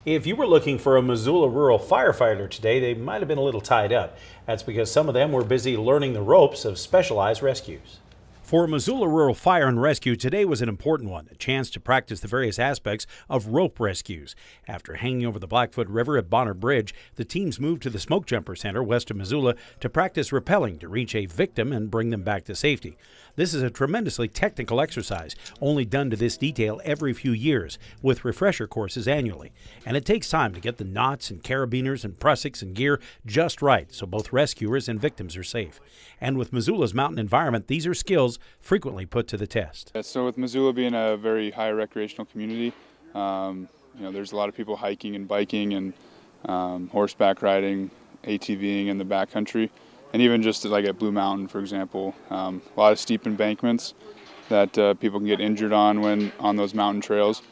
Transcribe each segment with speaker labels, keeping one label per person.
Speaker 1: If you were looking for a Missoula Rural firefighter today, they might have been a little tied up. That's because some of them were busy learning the ropes of specialized rescues. For Missoula Rural Fire and Rescue, today was an important one, a chance to practice the various aspects of rope rescues. After hanging over the Blackfoot River at Bonner Bridge, the teams moved to the Smoke Jumper Center west of Missoula to practice rappelling to reach a victim and bring them back to safety. This is a tremendously technical exercise, only done to this detail every few years, with refresher courses annually. And it takes time to get the knots and carabiners and prusiks and gear just right so both rescuers and victims are safe. And with Missoula's mountain environment, these are skills frequently put to the test.
Speaker 2: So with Missoula being a very high recreational community, there's a lot of people hiking and biking and horseback riding, ATVing in the backcountry, and even just like at Blue Mountain, for example, a lot of steep embankments that people can get injured on when on those mountain trails.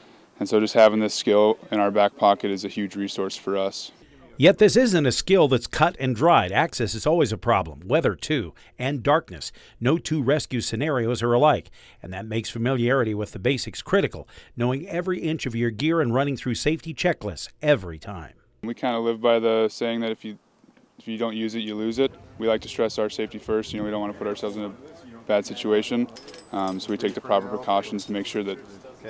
Speaker 2: And so just having this skill in our back pocket is a huge resource for us.
Speaker 1: Yet this isn't a skill that's cut and dried. Access is always a problem, weather too, and darkness. No two rescue scenarios are alike, and that makes familiarity with the basics critical, knowing every inch of your gear and running through safety checklists every time.
Speaker 2: We kind of live by the saying that if you don't use it, you lose it. We like to stress our safety first. We don't want to put ourselves in a bad situation, so we take the proper precautions to make sure that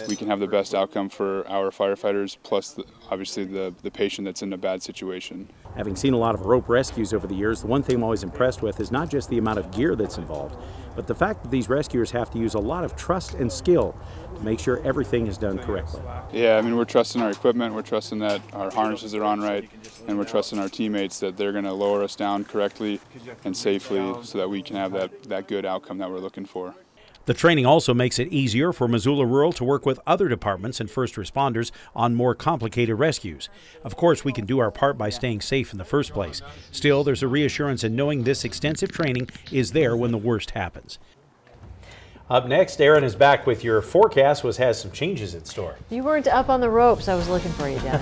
Speaker 2: we can have the best outcome for our firefighters, plus obviously the patient that's in a bad situation.
Speaker 1: Having seen a lot of rope rescues over the years, the one thing I'm always impressed with is not just the amount of gear that's involved, but the fact that these rescuers have to use a lot of trust and skill to make sure everything is done correctly.
Speaker 2: Yeah, we're trusting our equipment, we're trusting that our harnesses are on right, and we're trusting our teammates that they're going to lower us down correctly and safely so that we can have that good outcome that we're looking for.
Speaker 1: The training also makes it easier for Missoula Rural to work with other departments and first responders on more complicated rescues. Of course, we can do our part by staying safe in the first place. Still, there's a reassurance in knowing this extensive training is there when the worst happens. Up next, Aaron is back with your forecast, which has some changes in store.
Speaker 3: You weren't up on the ropes. I was looking for you, Dad.